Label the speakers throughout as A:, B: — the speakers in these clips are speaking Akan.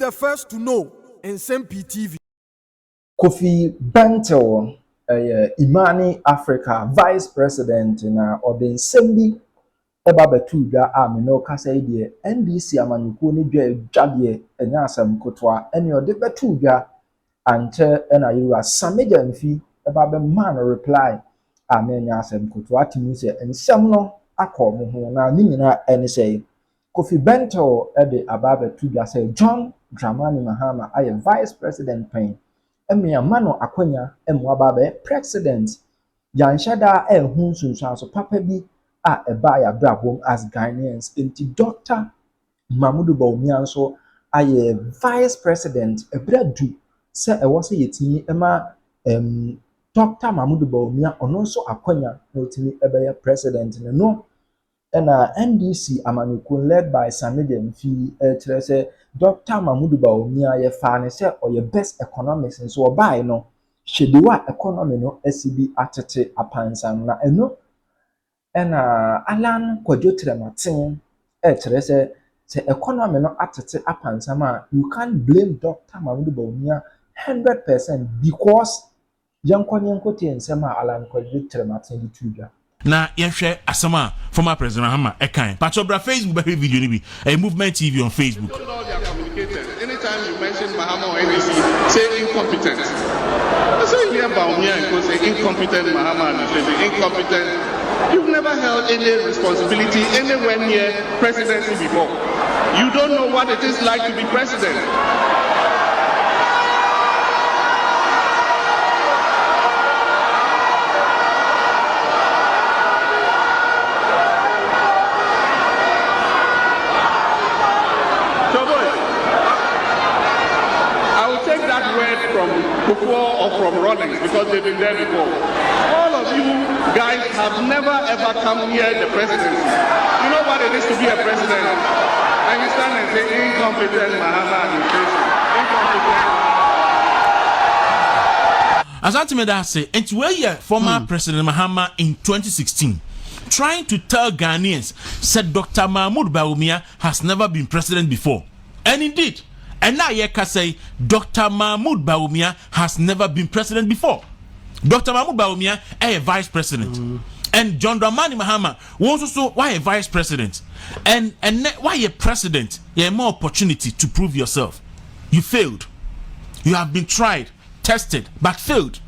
A: the first to know Nsem-Pii TV.
B: Kofi Bentel, Imani Africa Vice President na ode Nsem-Pii eba betuga a me no kasa ide NDC amanyuko ni dwade enya asem kotwa ene ode betuga anche ena yiwa sameja mfi eba be man reply a me enya asem kotwa atimi se ensem no akọ ho na ni nyina ene sei Kofi Bentel ede aba betuga say John Dramani Mahama aye Vice President pen eme amano akonya emu aba be president yanshada ehun sunsun so papa bi a eba ya brabom as Ghanaians into Dr. Bawumia so aye Vice President ebradu se ewo se yetini ema Dr. Bawumia ono so akonya na otini ebe president no na NDC amanyuko led by Nsem-Pii kire se Dr. Bawumia ye fa ne se oye best economics nso obai no hyedewa economy no asibi atete apansan na eno ena Allan kwadwotrematen kire se economy no atete apansama you can't blame Dr. Bawumia 100% because yankonyenkote ensema Allan kwadwotrematen dituga
C: na yehwe asama former president Mahama ekan patobra Facebook be video ni bi a movement TV on Facebook.
D: Anytime you mention Mahama or NDC, say incompetent. I say here Bawumia and go say incompetent Mahama and say incompetent. You've never held any responsibility anywhere near presidency before. You don't know what it is like to be president. Or from Rollins because they've been there before. All of you guys have never ever come near the presidency. You know what it is to be a president. And you stand and say incompetent Mahama administration. Incompetent.
C: As Antimeda say, and where former President Mahama in 2016 trying to tell Ghanaians said Dr. Bawumia has never been president before. And indeed, and now you can say Dr. Bawumia has never been president before. Dr. Bawumia is a vice president. And John Dramani Mahama was also why a vice president. And why a president? You have more opportunity to prove yourself. You failed. You have been tried, tested, but failed.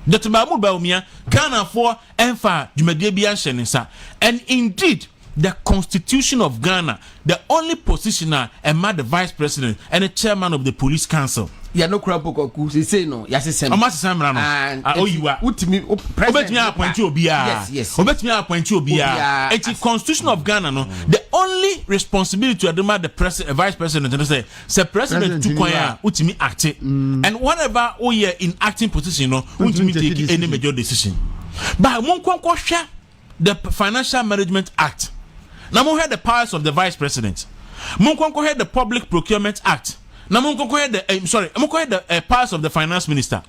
C: Dr. Bawumia can afford Enfa Jumedebian Shenisa. And indeed, the Constitution of Ghana, the only positioner among the vice president and the chairman of the police council.
E: Ya no crabo koku say no ya say sem.
C: Amasi samra no. Oh you are.
E: Utimi
C: president. Obetimi appoint you obia.
E: Yes.
C: Obetimi appoint you obia. The Constitution of Ghana no. The only responsibility to admire the vice president to say president to kwaya utimi act. And whatever we are in acting position no utimi take any major decision. But mon kwankwa the Financial Management Act. Now we had the powers of the vice president. Munkonko had the Public Procurement Act. Now Munkonko had the Munkonko had the powers of the finance minister.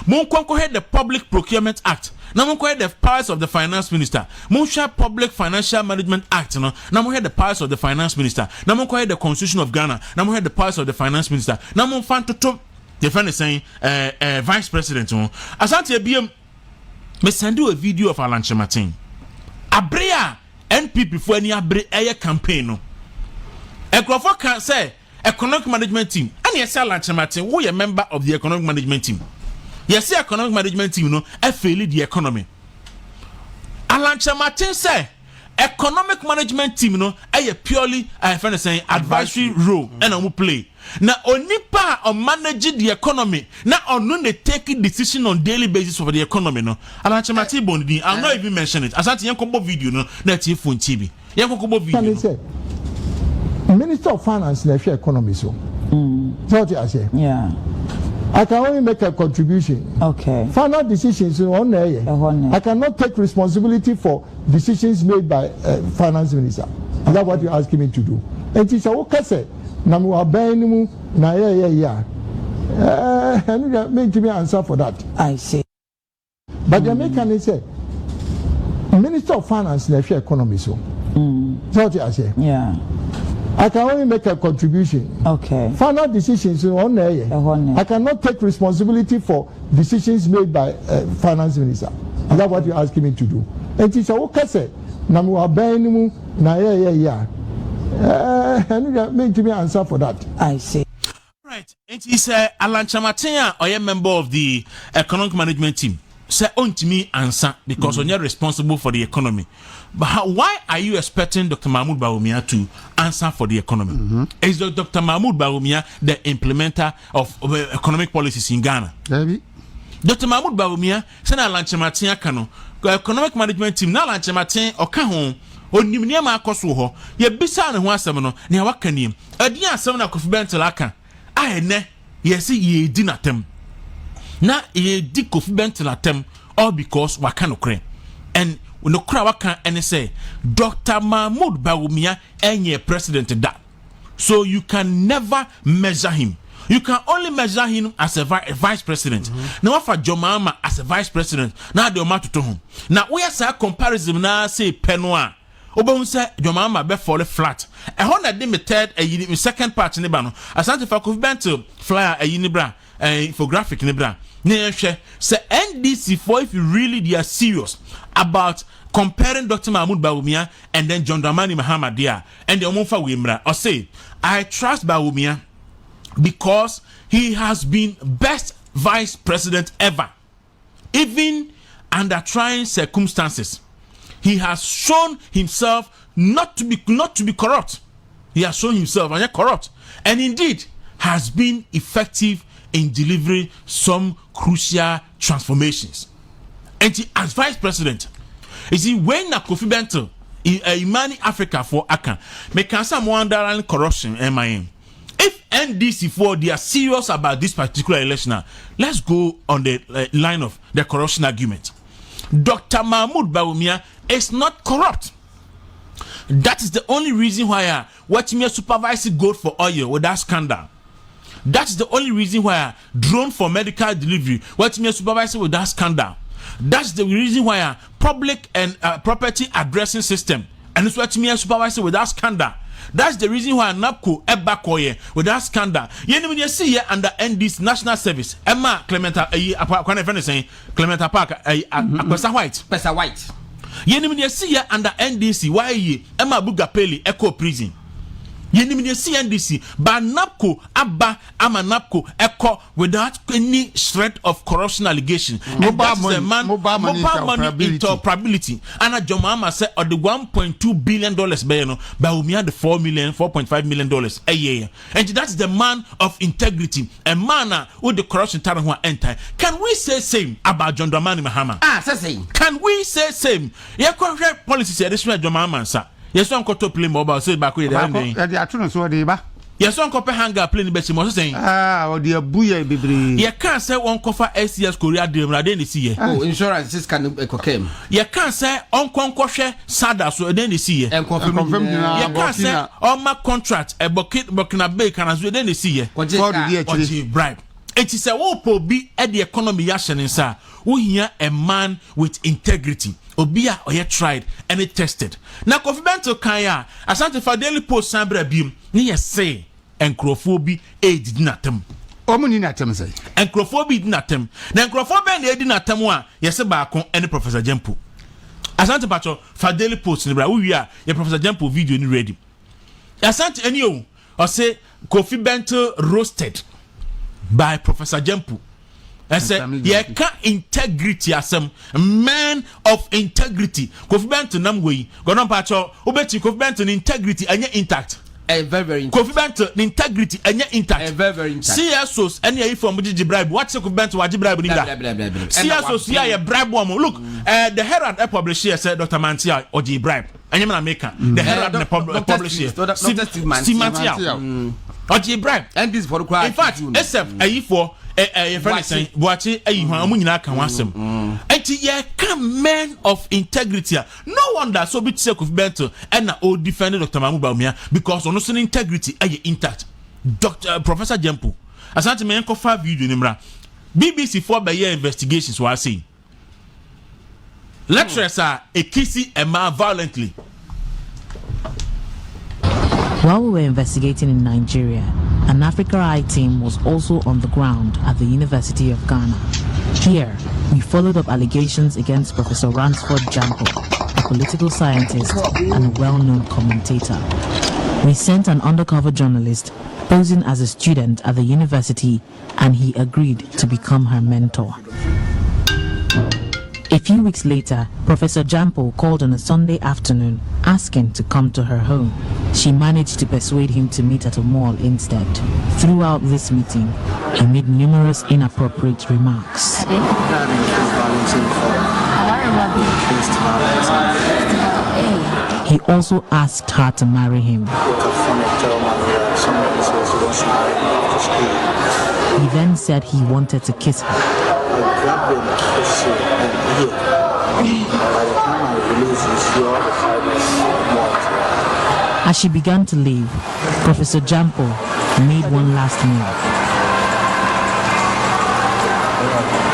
C: Munkonko had the Public Procurement Act. Now Munkonko had the powers of the finance minister. Munkonko Public Financial Management Act. Now we had the powers of the finance minister. Now Munkonko had the Constitution of Ghana. Now we had the powers of the finance minister. Now Munkonko the friend is saying vice president. Asante BM me send you a video of Allan Abrea NPP for any air campaign. No. Ekrofo can say economic management team. And yes, Allan we a member of the economic management team. Yes, economic management team, no, I failed the economy. Allan say economic management team, no, I purely saying advisory role and I will play. Now onipa on managing the economy. Now on no they taking decision on daily basis for the economy. No, Allan bondi. I'll not even mention it. As I yankobo video no, that's your phone TV. Yankobo video.
F: Minister of Finance in the economy so. So what I say?
G: Yeah.
F: I can only make a contribution.
G: Okay.
F: Final decisions on there. I cannot take responsibility for decisions made by finance minister. Is that what you're asking me to do? And it's okay say. Na mu abanimu na yeah. And make me answer for that.
G: I see.
F: But the American say Minister of Finance in the economy so. So what I say?
G: Yeah.
F: I can only make a contribution.
G: Okay.
F: Final decisions on there. I cannot take responsibility for decisions made by finance minister. Is that what you're asking me to do? And it's okay say, namu abenimu na yeah. And make me answer for that.
G: I see.
C: Right. And he said, Allan or a member of the economic management team. Say on to me answer because you're responsible for the economy. But why are you expecting Dr. Mahmoud Bawumia to answer for the economy? Is Dr. Mahmoud Bawumia the implementer of economic policies in Ghana?
H: Maybe.
C: Dr. Mahmoud Bawumia said Allan kano economic management team na Allan oka ho onimnia ma akoso ho ye bisa ne ho asem no ne waka nim adi asem na Kofi Bentil aka ene yes ye di natem na ye di Kofi Bentil atem all because waka no kre and no kra waka ene say Dr. Mahmoud Bawumia enye president da, so you can never measure him. You can only measure him as a vice president. Now, for Jomama as a vice president, now the matter to him. Now, we are comparison now say Penoa. Oba say Jomama be fall flat. A honda limited a second part in the bano. Asante for Kofi Bentil flyer a unibra infographic in the bra. Say NDC for if you really they are serious about comparing Dr. Mahmoud Bawumia and then John Dramani Mahama there and the Omonfa Wimra or say I trust Bawumia because he has been best vice president ever, even under trying circumstances. He has shown himself not to be corrupt. He has shown himself and corrupt, and indeed has been effective in delivering some crucial transformations. And he, as vice president, you see when Kofi Bentil Imani Africa for Aka make some wonder corruption MIM. If NDC4 they are serious about this particular election, let's go on the line of the corruption argument. Dr. Mahmoud Bawumia is not corrupt. That is the only reason why watching me supervise gold for oil with that scandal. That's the only reason why drone for medical delivery watching me supervise with that scandal. That's the reason why public and property addressing system and it's watching me supervise with that scandal. That's the reason why NAPCO Ebakoye with that scandal. You see here under ND's national service. Emma Clementa Clementa Park Pesa White. You see here under NDC why Emma Bugapeli Echo Prison. You see NDC but NAPCO Abba Ama NAPCO Echo without any shred of corruption allegation. Mobile money interoperability. And Jomama said or the $1.2 billion Bawumia the $4.5 million a year. And that's the man of integrity, a man with the corruption enter. Can we say same about John Dramani Mahama?
E: Say
C: can we say same? Yeah, policy said this way John Mahama sir. Yes, one got to play mobile, say back with the
H: actual so they ba.
C: Yes, one copper hanger playing the best saying.
H: Oh, dear buoy, baby.
C: You can't say one cover SCS Korea Dream, I didn't see it.
E: Oh, insurance is can cocaine.
C: You can't say on Concoshe Sada, so I didn't see it.
E: And confirm.
C: You can't say on my contract a bucket Burkina Bay can as we didn't see it.
E: What is
C: bribe? It is a wopo be at the economy yashin inside. We hear a man with integrity. Obia or yet tried and it tested. Now Kofi Bentil Kaya, Asante for Daily Post Sabra Beam, near say, and Crophobia did not them.
H: Omuni na tem say.
C: And Crophobia did not them. Then Crophobia did not them one, yes, a barcon and Professor Jempo. Asante Pacho for Daily Post in the we are your Professor Jempo video in ready. Asante and you, or say Kofi Bentil roasted by Professor Jempo. I say, yeah, integrity as some man of integrity. Kofi Bentil namwe. Gonon pacho, obeti Kofi Bentil integrity and yet intact.
E: Very intact.
C: Kofi Bentil integrity and yet intact.
E: Very intact.
C: CSOs and ye from Muji bribe. What's Kofi Bentil waji bribe ninda? CSOs yeah bribe one. Look, the Herald published here said Dr. Mantia oji bribe. And you America. The Herald published here. Steve Mantia. Oji bribe.
E: And this for the crowd.
C: In fact, SF a for a friend saying, watching a Munina can want some. And ye come men of integrity. No wonder so bit sick of Bentil and na old defender Dr. Mahmoud Bawumia because on no integrity are intact. Dr. Professor Jempo. Asante me enko 5 video nimra. BBC 4 by year investigations were saying. Lecturers are a kissy a man violently.
G: While we were investigating in Nigeria, an Africa Eye team was also on the ground at the University of Ghana. Here, we followed up allegations against Professor Ransford Jampo, a political scientist and a well-known commentator. We sent an undercover journalist posing as a student at the university, and he agreed to become her mentor. A few weeks later, Professor Jampo called on a Sunday afternoon asking to come to her home. She managed to persuade him to meet at a mall instead. Throughout this meeting, he made numerous inappropriate remarks. He also asked her to marry him. He then said he wanted to kiss her. As she began to leave, Professor Jampo made one last move.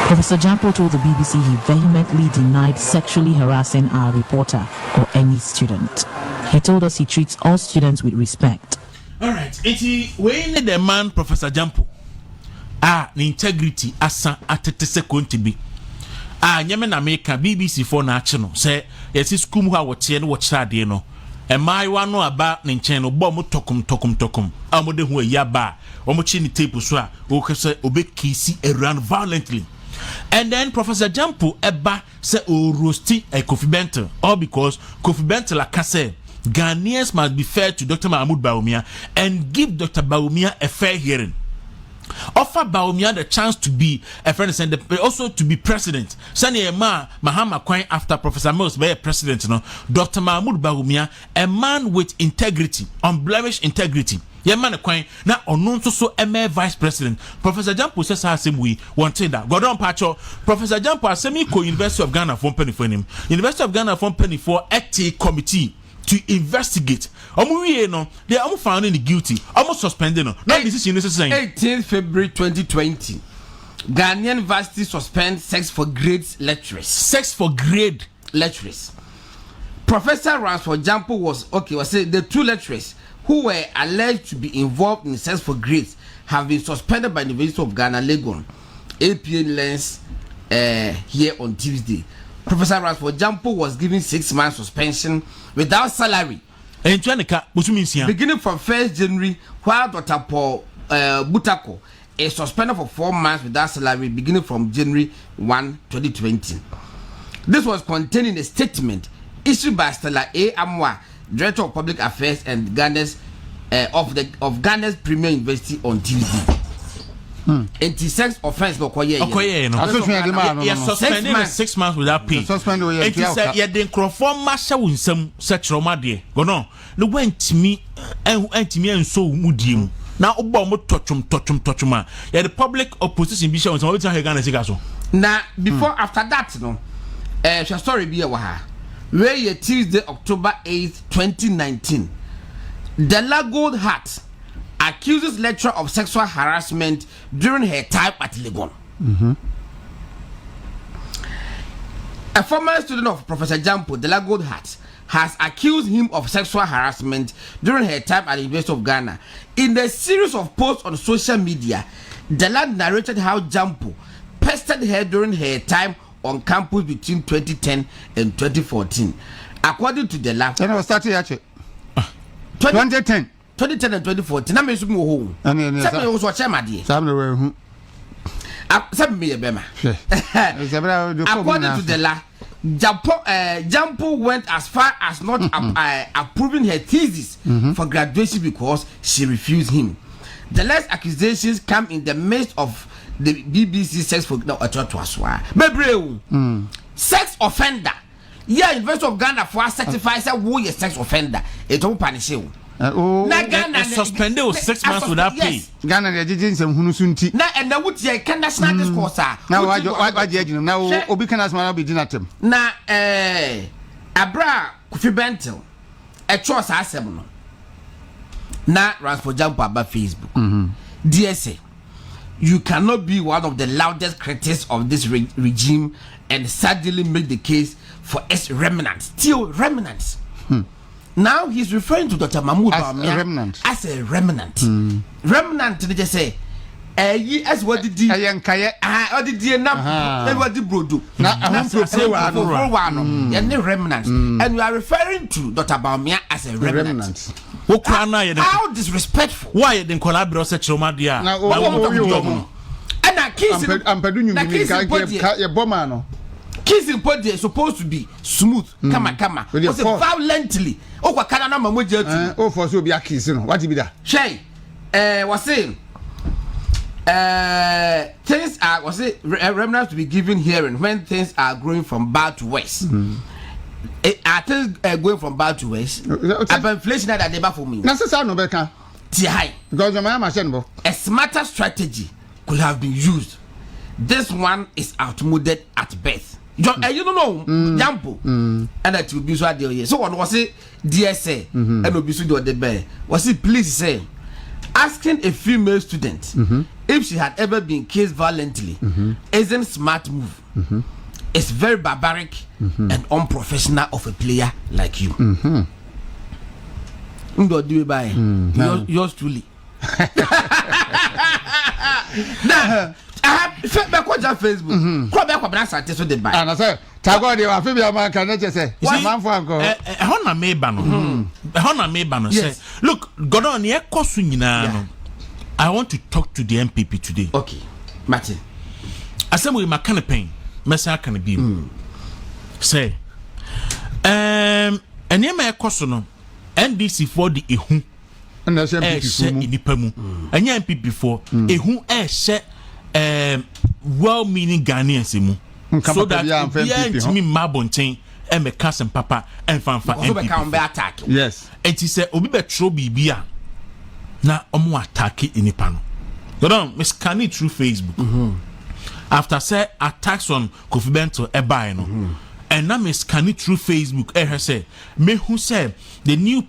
G: Professor Jampo told the BBC he vehemently denied sexually harassing our reporter or any student. He told us he treats all students with respect.
C: Alright, when the man Professor Jampo the integrity asa atete sekonti bi nyame na meka BBC for na ache no say yesi school ho a wote no wo chirade no emaiwa no aba ne nchen no bom tokum amode ho ayaba omochi ni tape so a wo kese obekisi around violently. And then Professor Jampo eba say o roasti Kofi Bentel, all because Kofi Bentel like say Ghanaians must be fair to Dr. Mahmoud Bawumia and give Dr. Bawumia a fair hearing. Offer Bawumia the chance to be a friend and also to be president. Sani Mahama Kwan after Professor Mills be a president, Dr. Mahmoud Bawumia, a man with integrity, unblemished integrity. Yeah, man, now unknown so vice president. Professor Jampo says the same way. Wanted that. Gordon Pacho, Professor Jampo, Asemi University of Ghana from penny for him. University of Ghana from penny for a committee to investigate. They are found in the guilty, almost suspended. No decision necessary.
E: 18th February 2020, Ghanaian University suspend sex for grades lecturers.
C: Sex for grade
E: lecturers. Professor Ransford Jampo was the two lecturers who were alleged to be involved in sex for grades have been suspended by the University of Ghana, Legon. APA learns here on Tuesday. Professor Ransford Jampo was given 6 months suspension without salary. Beginning from 1st January, while Dr. Paul Butako is suspended for 4 months without salary beginning from January 1, 2020. This was contained in a statement issued by Stella A. Amwa, Director of Public Affairs and Ghana's of Ghana's Premier University on Tuesday. Anti-sex offense no koye
C: suspended 6 months without pay. It is said the crofom masha winsam sexual madie go no went me and so mudim now obo tochum the public opposition be show some Ghana so
E: now before after that no story be wa where ye Tuesday October 8th 2019 the Lagold Hat accuses lecturer of sexual harassment during her time at Legon. A former student of Professor Jampo, the Lagold Hat, has accused him of sexual harassment during her time at the University of Ghana. In a series of posts on social media, Dela narrated how Jampo pestered her during her time on campus between 2010 and 2014. According to Dela,
H: 2010
E: and 2014. Na me so mo ho. Say me so che made. According to the law, Jampo went as far as not approving her thesis for graduation because she refused him. The last accusations come in the midst of the BBC sex for sex offender. Yeah, University of Ghana for certified say who is sex offender. It don't punish you.
C: Ghana suspended 6 months without pay.
H: Ghana the judges and Hunusunti.
E: Na and the would ye can national discourse.
H: Now why now Obi can as man be dinatem.
E: Na Abra Kofi Bentel a choice asem no. Na Ransford Jampo about Facebook. DSA, you cannot be one of the loudest critics of this regime and sadly make the case for its remnants, still remnants. Now he's referring to Dr. Mahmoud
H: as
E: Bawumia
H: a remnant.
E: As a remnant. Remnant, they just say, as what did you or did you not what did Brodo? And remnants. And we are referring to Dr. Bawumia as a remnant. How disrespectful.
C: Why didn't collaborate such a media?
E: And I kiss kissing body is supposed to be smooth. Kama. Was it violently? Oh, what can I know?
H: Oh, for so be a kissing. What did be that?
E: Shay, was saying, things are, was it remnants to be given hearing when things are growing from bad to worse? Are things going from bad to worse? Inflation that never for me.
H: That's a no better. Because my machine,
E: a smarter strategy could have been used. This one is outmoded at best. You don't know, Jampo, and that will be so idea. So what was it, DSA, and will be so the bear? Was it please say, asking a female student if she had ever been kissed violently isn't smart move. It's very barbaric and unprofessional of a player like you. Do it by yours truly. Now, I have back on Facebook. Come back when I started to the buy.
H: And I said, Tago, you are female man can just say,
C: Hona Mebano say, look, Godon, I want to talk to the MPP today.
E: Okay, Martin.
C: I said, we can pain. Messa can be. Say, and you may question NDC for the Ehu.
H: And that's
C: MPP. And you MPP before Ehu share well-meaning Ghanaians so that me Mabontain and me cousin Papa and Fanfa
E: MPP attack.
H: Yes.
C: And he said, Obi betro bibia na omo attack in the panel. You don't scan it through Facebook. After say attacks on Kofi Bento Ebaino, and now me scan it through Facebook. Say me who said the new